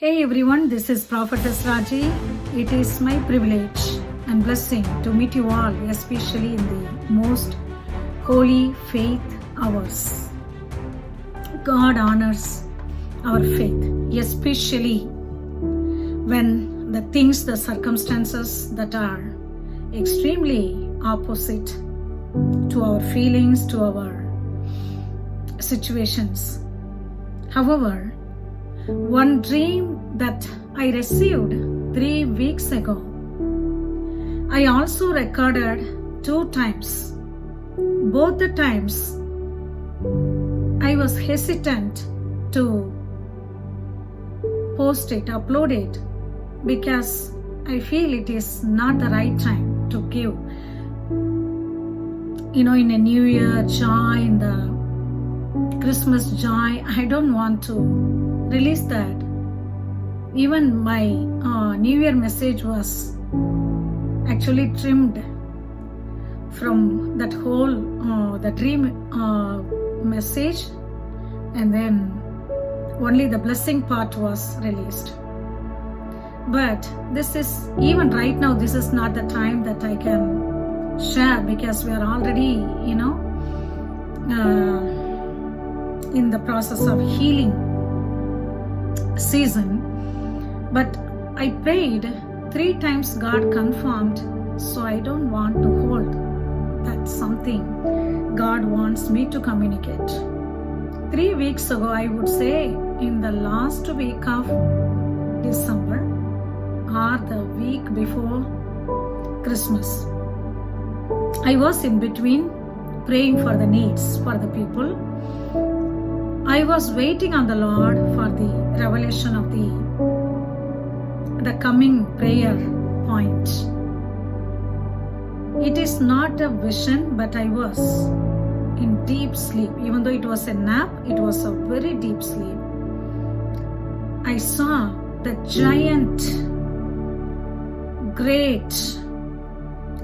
Hey everyone, this is Prophetess Raji. It is my privilege and blessing to meet you all, especially in the most holy faith hours. God honors our faith, especially when the circumstances that are extremely opposite to our feelings, to our situations. However, one dream that I received 3 weeks ago, I also recorded 2 times. Both the times, I was hesitant to post it, upload it, because I feel it is not the right time to give. In a New Year joy, in the Christmas joy, I don't want to release that. Even my New Year message was actually trimmed from that whole the dream message, and then only the blessing part was released. But this is, even right now, this is not the time that I can share, because we are already in the process of healing season. But I prayed 3 times, God confirmed, so I don't want to hold. That's something God wants me to communicate. 3 weeks ago, I would say in the last week of December or the week before Christmas, I was in between praying for the needs for the people. I was waiting on the Lord for the revelation of the coming prayer point. It is not a vision, but I was in deep sleep. Even though it was a nap, it was a very deep sleep. I saw the giant, great,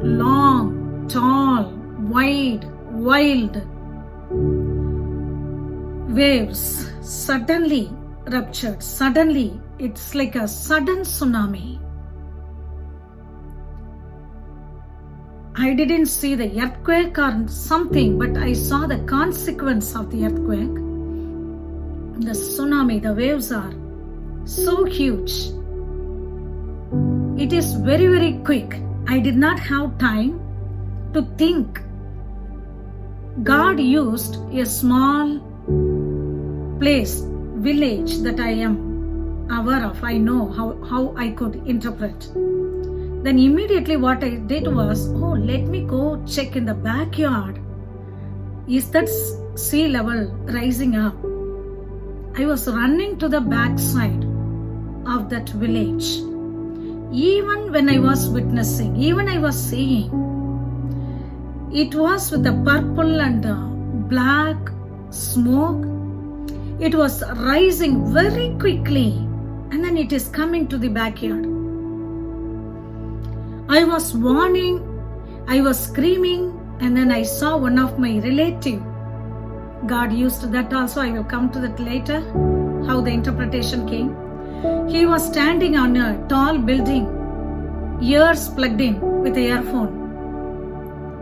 long, tall, wide, wild waves suddenly ruptured. Suddenly, it's like a sudden tsunami. I didn't see the earthquake or something, but I saw the consequence of the earthquake. The tsunami, the waves are so huge. It is very, very quick. I did not have time to think. God used a small place, village that I am aware of. I know how I could interpret. Then immediately what I did was, let me go check in the backyard. Is that sea level rising up? I was running to the backside of that village. Even when I was witnessing, even I was seeing, it was with the purple and black smoke. It was rising very quickly, and then it is coming to the backyard. I was warning, I was screaming, and then I saw one of my relative. God used that also. I will come to that later, how the interpretation came. He was standing on a tall building, ears plugged in with an earphone.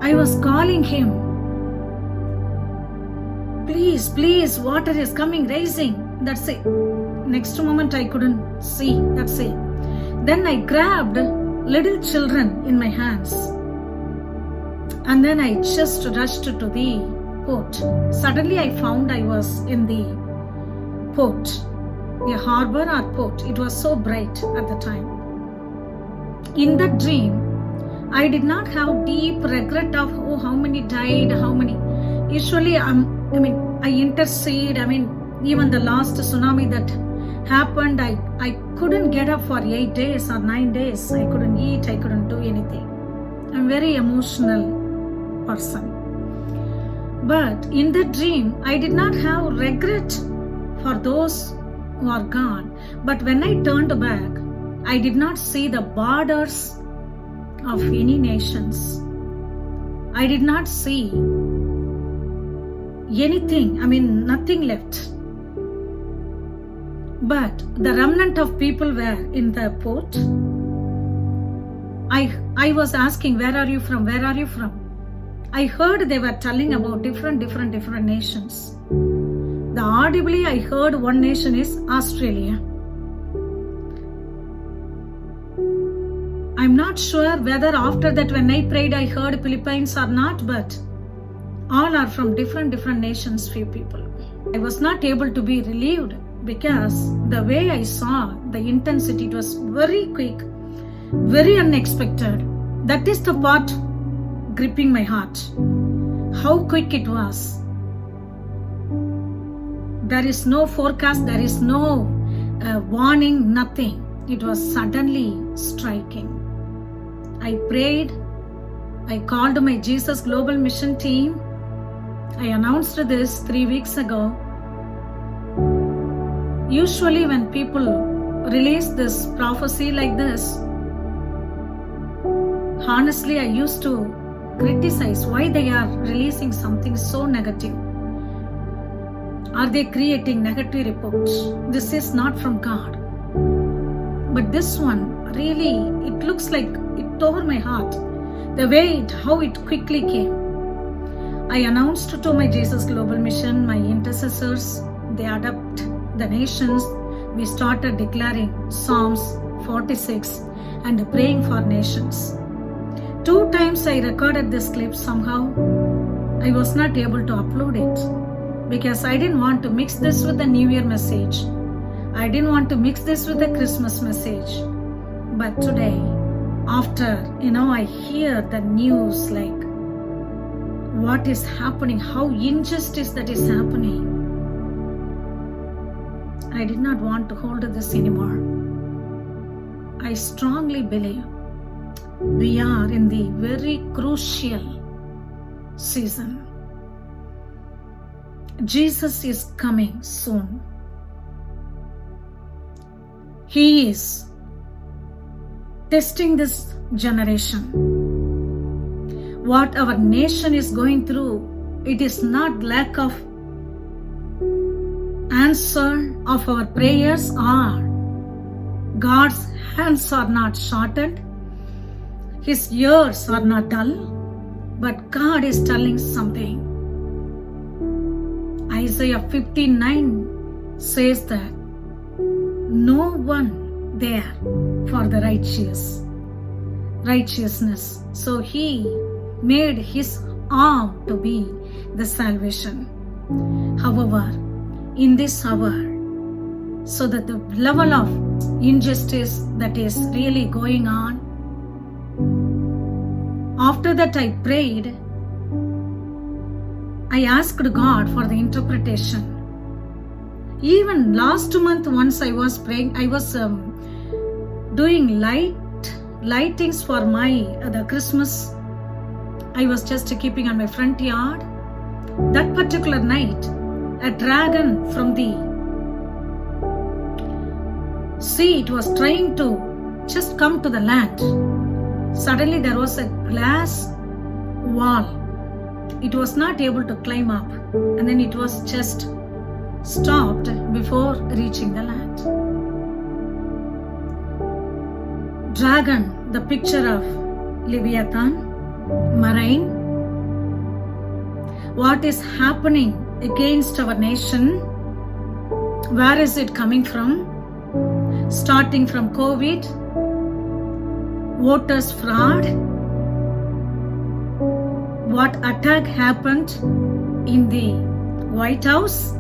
I was calling him, please, please, water is coming, rising. That's it. Next moment I couldn't see. That's it. Then I grabbed little children in my hands, and then I just rushed to the port. Suddenly I found I was in the port, a harbor or port. It was so bright at the time. In that dream, I did not have deep regret of how many died, how many. Usually I intercede. Even the last tsunami that happened, I couldn't get up for 8 days or 9 days. I couldn't eat, I couldn't do anything. I'm a very emotional person. But in the dream, I did not have regret for those who are gone. But when I turned back, I did not see the borders of any nations. I did not see anything, nothing left. But the remnant of people were in the port. I was asking, where are you from? Where are you from? I heard they were telling about different nations. The audibly I heard one nation is Australia. I'm not sure whether after that when I prayed I heard Philippines or not, but all are from different nations, few people. I was not able to be relieved because the way I saw the intensity, it was very quick, very unexpected. That is the part gripping my heart. How quick it was. There is no forecast, there is no warning, nothing. It was suddenly striking. I prayed, I called my Jesus Global Mission team. I announced this 3 weeks ago. Usually when people release this prophecy like this, honestly I used to criticize why they are releasing something so negative. Are they creating negative reports? This is not from God. But this one, really, it looks like it tore my heart. The way how it quickly came. I announced to my Jesus Global Mission, my intercessors, they adapt the nations. We started declaring Psalms 46 and praying for nations. 2 times I recorded this clip somehow. I was not able to upload it because I didn't want to mix this with the New Year message. I didn't want to mix this with the Christmas message. But today, after, I hear the news like what is happening, how injustice that is happening. I did not want to hold this anymore. I strongly believe we are in the very crucial season. Jesus is coming soon. He is testing this generation. What our nation is going through, it is not lack of answer of our prayers, or God's hands are not shortened, His ears are not dull, but God is telling something. Isaiah 59 says that no one there for the righteousness. So He made His arm to be the salvation. However, in this hour, so that the level of injustice that is really going on, after that I prayed, I asked God for the interpretation. Even last month once I was praying, I was doing lightings for the Christmas. I was just keeping on my front yard. That particular night, a dragon from the sea, it was trying to just come to the land. Suddenly there was a glass wall. It was not able to climb up, and then it was just stopped before reaching the land. Dragon, the picture of Leviathan, marine. What is happening against our nation? Where is it coming from? Starting from COVID, voters fraud, what attack happened in the White House?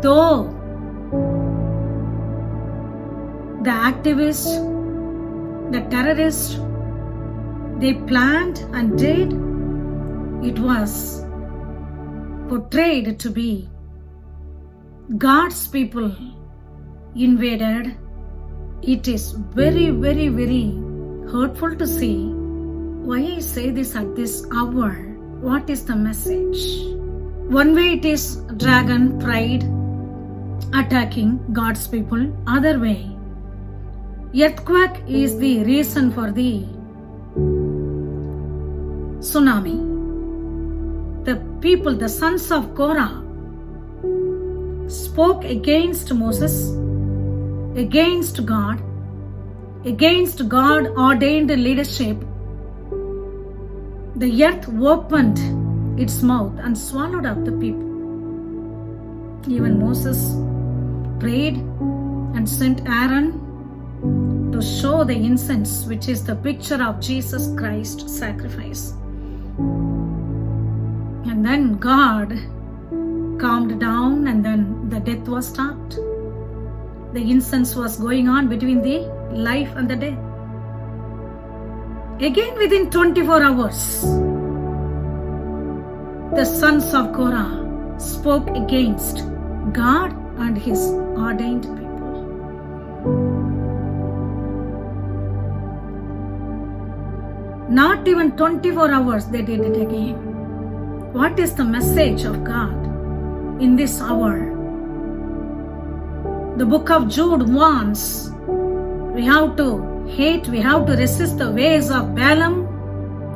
Though the activists, the terrorists, they planned and did, it was portrayed to be God's people invaded. It is very, very, very hurtful to see. Why I say this at this hour? What is the message? One way it is dragon, pride, attacking God's people. Other way, earthquake is the reason for the tsunami. The people, the sons of Korah, spoke against Moses, against God ordained leadership, the earth opened its mouth and swallowed up the people. Even Moses prayed and sent Aaron to show the incense, which is the picture of Jesus Christ's sacrifice. And then God calmed down, and then the death was stopped. The incense was going on between the life and the death. Again, within 24 hours, the sons of Korah spoke against God and his ordained people. Not even 24 hours they did it again. What is the message of God in this hour? The book of Jude warns we have to hate, we have to resist the ways of Balaam,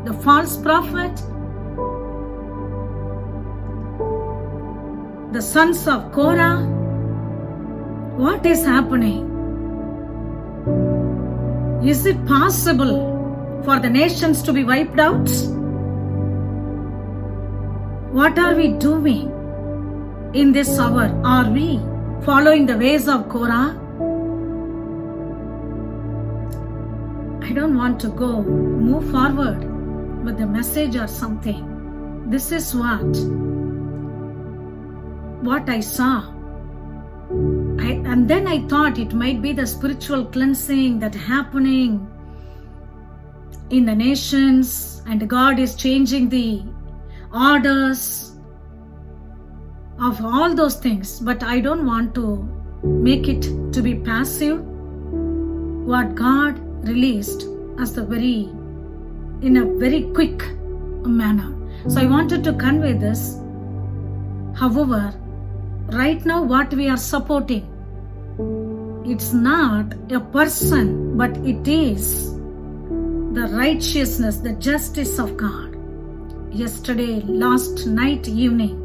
the false prophet, the sons of Korah. What is happening? Is it possible for the nations to be wiped out? What are we doing in this hour? Are we following the ways of Korah? I don't want to move forward with the message or something. This is what I saw. And then I thought it might be the spiritual cleansing that happening in the nations, and God is changing the orders of all those things. But I don't want to make it to be passive. What God released as in a very quick manner. So I wanted to convey this. However, right now what we are supporting, it's not a person, but it is the righteousness, the justice of God. Last night evening,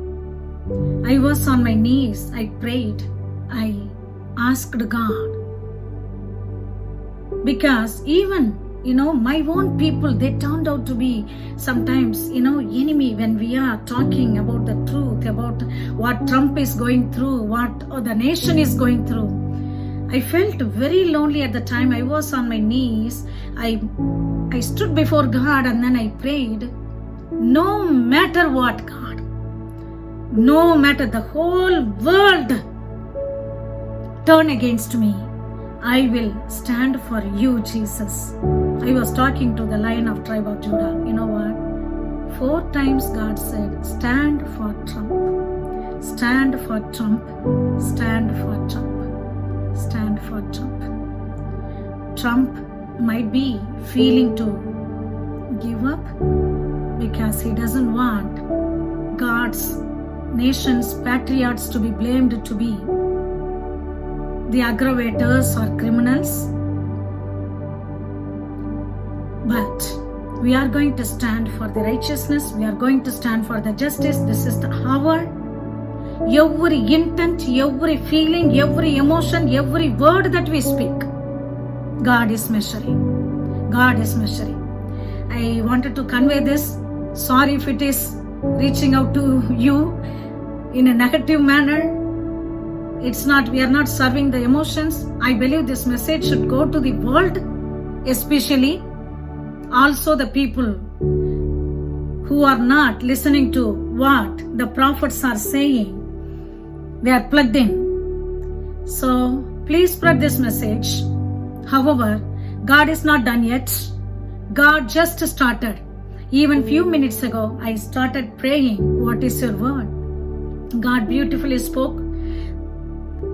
I was on my knees, I prayed, I asked God. Because even, my own people, they turned out to be sometimes, enemy when we are talking about the truth, about what Trump is going through, what the nation is going through. I felt very lonely at the time. I was on my knees. I stood before God and then I prayed. No matter what, God, no matter the whole world turn against me, I will stand for you, Jesus. I was talking to the Lion of tribe of Judah. You know what? 4 times God said, stand for Trump. Stand for Trump. Stand for Trump. Stand for Trump. Trump might be feeling to give up because he doesn't want God's nation's patriots to be blamed to be the aggravators or criminals. But we are going to stand for the righteousness. We are going to stand for the justice. This is the hour. Every intent, every feeling, every emotion, every word that we speak, God is measuring. God is measuring. I wanted to convey this. Sorry if it is reaching out to you in a negative manner. We are not serving the emotions. I believe this message should go to the world, especially also the people who are not listening to what the prophets are saying. They are plugged in. So please spread this message. However, God is not done yet. God just started. Even few minutes ago, I started praying, what is your word? God beautifully spoke.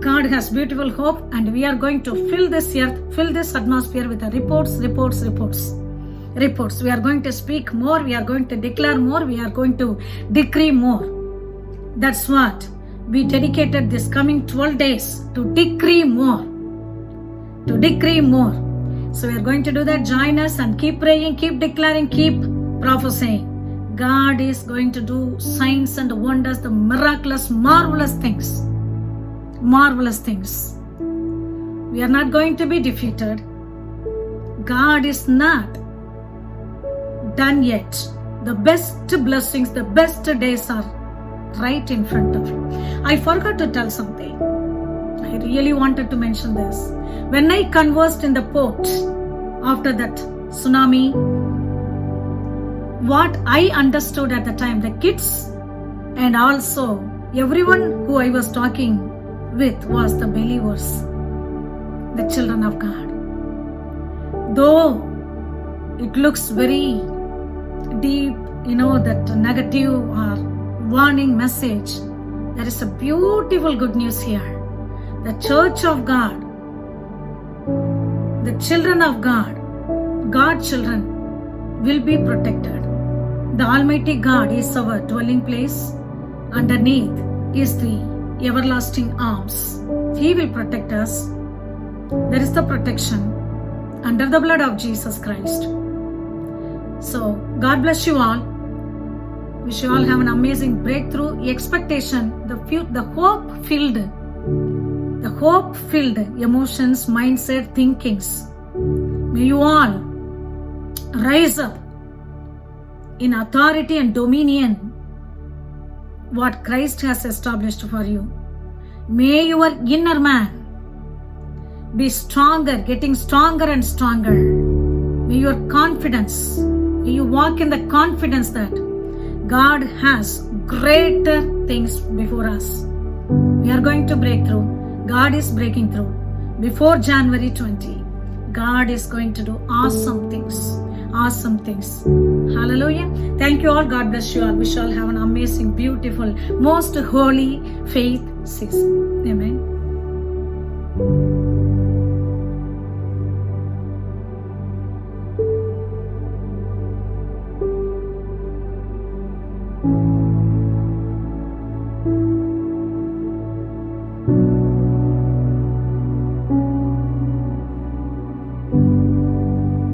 God has beautiful hope, and we are going to fill this earth, fill this atmosphere with the reports. We are going to speak more, we are going to declare more, we are going to decree more. That's what we dedicated this coming 12 days, to decree more. To decree more. So we are going to do that. Join us and keep praying, keep declaring, keep prophesying. God is going to do signs and wonders, the miraculous, marvelous things marvelous things. We are not going to be defeated. God is not done yet. The best blessings, the best days are right in front of you. I forgot to tell something. I really wanted to mention this. When I conversed in the port after that tsunami, what I understood at the time, the kids and also everyone who I was talking with was the believers, the children of God. Though it looks very deep, that negative or warning message, there is a beautiful good news here. The church of God, the children of God, God's children will be protected. The Almighty God is our dwelling place. Underneath is the everlasting arms. He will protect us. There is the protection under the blood of Jesus Christ. So, God bless you all. Wish you all have an amazing breakthrough, expectation, the hope-filled emotions, mindset, thinkings. May you all rise up in authority and dominion what Christ has established for you. May your inner man be stronger, getting stronger and stronger. May your confidence, may you walk in the confidence that God has greater things before us. We are going to break through. God is breaking through. Before January 20, God is going to do awesome things. Awesome things. Hallelujah. Thank you all. God bless you all. We shall have an amazing, beautiful, most holy faith season. Amen.